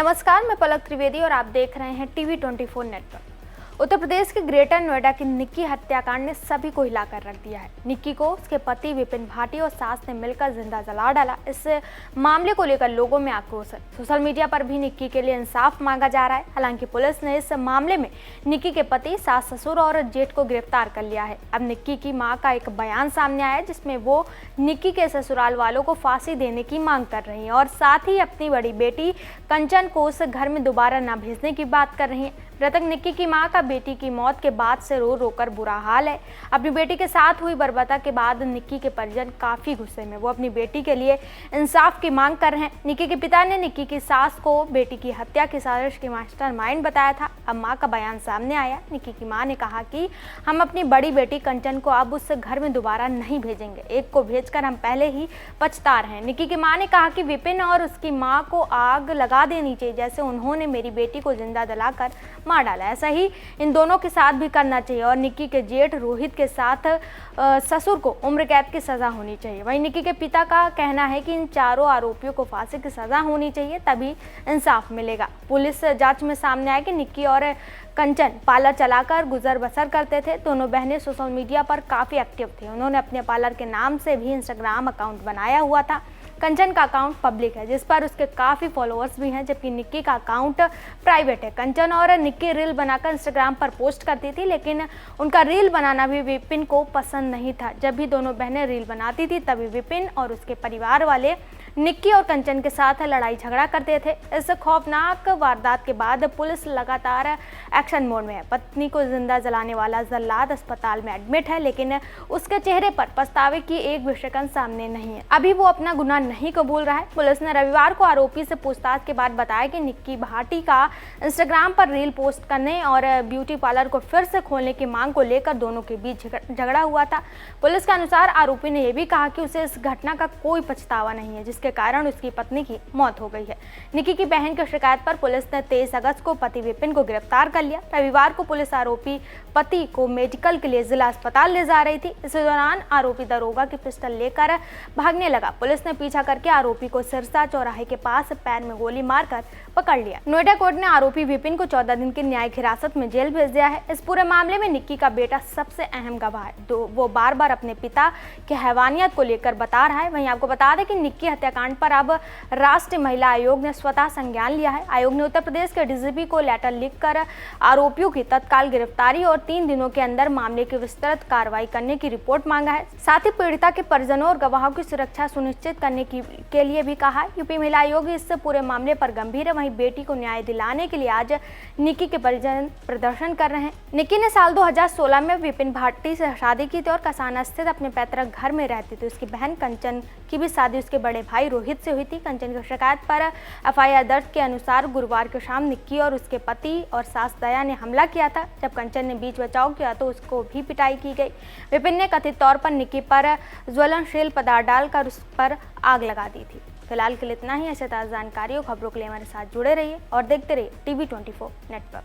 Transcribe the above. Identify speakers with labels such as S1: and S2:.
S1: नमस्कार, मैं पलक त्रिवेदी और आप देख रहे हैं टीवी 24 नेटवर्क। उत्तर प्रदेश के ग्रेटर नोएडा की निक्की हत्याकांड ने सभी को हिलाकर रख दिया है। निक्की को उसके पति विपिन भाटी और सास ने मिलकर जिंदा जला डाला। इस मामले को लेकर लोगों में आक्रोश है। सोशल मीडिया पर भी निक्की के लिए इंसाफ मांगा जा रहा है। हालांकि पुलिस ने इस मामले में निक्की के पति, सास, ससुर और जेठ को गिरफ्तार कर लिया है। अब निक्की की मां का एक बयान सामने आया है, जिसमें वो निक्की के ससुराल वालों को फांसी देने की मांग कर रही है और साथ ही अपनी बड़ी बेटी कंचन को उस घर में दोबारा न भेजने की बात कर रही है। मृतक निक्की की मां का बेटी की मौत के बाद से रो रो कर बुरा हाल है। अपनी बेटी के साथ हुई बर्बरता के बाद निक्की के परिजन काफी गुस्से में। वो अपनी बेटी के लिए इंसाफ की मांग कर रहे हैं। निक्की के पिता ने निक्की की सास को बेटी की हत्या की साजिश के मास्टरमाइंड बताया था। अब मां का बयान सामने आया। निक्की की मां ने कहा कि हम अपनी बड़ी बेटी कंचन को अब उस घर में दोबारा नहीं भेजेंगे। एक को भेजकर हम पहले ही पछता रहे हैं। निक्की की मां ने कहा कि विपिन और उसकी मां को आग लगा देनी चाहिए, जैसे उन्होंने मेरी बेटी को जिंदा जलाकर मार डाला। ऐसा ही इन दोनों के साथ भी करना चाहिए और निक्की के जेठ रोहित के साथ ससुर को उम्र कैद की सजा होनी चाहिए। वहीं निक्की के पिता का कहना है कि इन चारों आरोपियों को फांसी की सजा होनी चाहिए, तभी इंसाफ मिलेगा। पुलिस जांच में सामने आया कि निक्की और कंचन पार्लर चलाकर गुजर बसर करते थे। दोनों बहनें सोशल मीडिया पर काफ़ी एक्टिव थी। उन्होंने अपने पार्लर के नाम से भी इंस्टाग्राम अकाउंट बनाया हुआ था। कंचन का अकाउंट पब्लिक है, जिस पर उसके काफ़ी फॉलोअर्स भी हैं, जबकि निक्की का अकाउंट प्राइवेट है। कंचन और निक्की रील बनाकर इंस्टाग्राम पर पोस्ट करती थी, लेकिन उनका रील बनाना भी विपिन को पसंद नहीं था। जब भी दोनों बहनें रील बनाती थी, तभी विपिन और उसके परिवार वाले निक्की और कंचन के साथ लड़ाई झगड़ा करते थे। इस खौफनाक वारदात के बाद पुलिस लगातार एक्शन मोड में है। पत्नी को जिंदा जलाने वाला जल्लाद अस्पताल में एडमिट है, लेकिन उसके चेहरे पर पछतावे की एक भी शिकन सामने नहीं है। अभी वो अपना गुनाह नहीं कबूल रहा है। पुलिस ने रविवार को आरोपी से पूछताछ के बाद बताया कि निक्की भाटी का इंस्टाग्राम पर रील पोस्ट करने और ब्यूटी पार्लर को फिर से खोलने की मांग को लेकर दोनों के बीच झगड़ा हुआ था। पुलिस के अनुसार आरोपी ने यह भी कहा कि उसे इस घटना का कोई पछतावा नहीं है, जिसके कारण उसकी पत्नी की मौत हो गई है। निक्की की बहन की शिकायत पर पुलिस ने 23 अगस्त को पति विपिन को गिरफ्तार कर लिया। रविवार को पुलिस आरोपी पति को मेडिकल के लिए जिला अस्पताल ले जा रही थी। इस दौरान आरोपी दरोगा की पिस्टल लेकर भागने लगा। पुलिस ने पीछा करके आरोपी को सिरसा चौराहे के पास पैर में गोली मारकर पकड़ लिया। नोएडा कोर्ट ने आरोपी विपिन को 14 दिन की न्यायिक हिरासत में जेल भेज दिया है। इस पूरे मामले में निक्की का बेटा सबसे अहम गवाह है। वो बार बार अपने पिता की हैवानियत को लेकर बता रहा है। वहीं आपको बता दें कि निक्की हत्याकांड पर अब राष्ट्रीय महिला आयोग ने स्वतः संज्ञान लिया है। आयोग ने उत्तर प्रदेश के डीजीपी को लेटर लिखकर आरोपियों की तत्काल गिरफ्तारी और 3 दिनों के अंदर मामले की विस्तृत कार्रवाई करने की रिपोर्ट मांगा है। साथ ही पीड़िता के परिजनों और गवाहों की सुरक्षा सुनिश्चित करने के लिए भी कहा है। यूपी महिला आयोग इस पूरे मामले पर गंभीर है। वहीं बेटी को न्याय दिलाने के लिए आज निक्की के परिजन प्रदर्शन कर रहे हैं। निक्की ने साल 2016 में विपिन भाटी से शादी की थी और कसाना स्थित अपने पैतृक घर में रहती थी। उसकी बहन कंचन की भी शादी उसके बड़े भाई रोहित से हुई थी। कंचन की शिकायत पर एफआईआर दर्ज के अनुसार गुरुवार की शाम निक्की और उसके पति और सास दया ने हमला किया था। जब कंचन ने बीच बचाव किया तो उसको भी पिटाई की गई। विपिन ने कथित तौर पर निक्की पर ज्वलनशील पदार्थ डालकर उस पर आग लगा दी थी। फिलहाल के लिए इतना ही। ऐसे ताज़ा जानकारी और खबरों के लिए हमारे साथ जुड़े रहिए और देखते रहिए टीवी 24 नेटवर्क।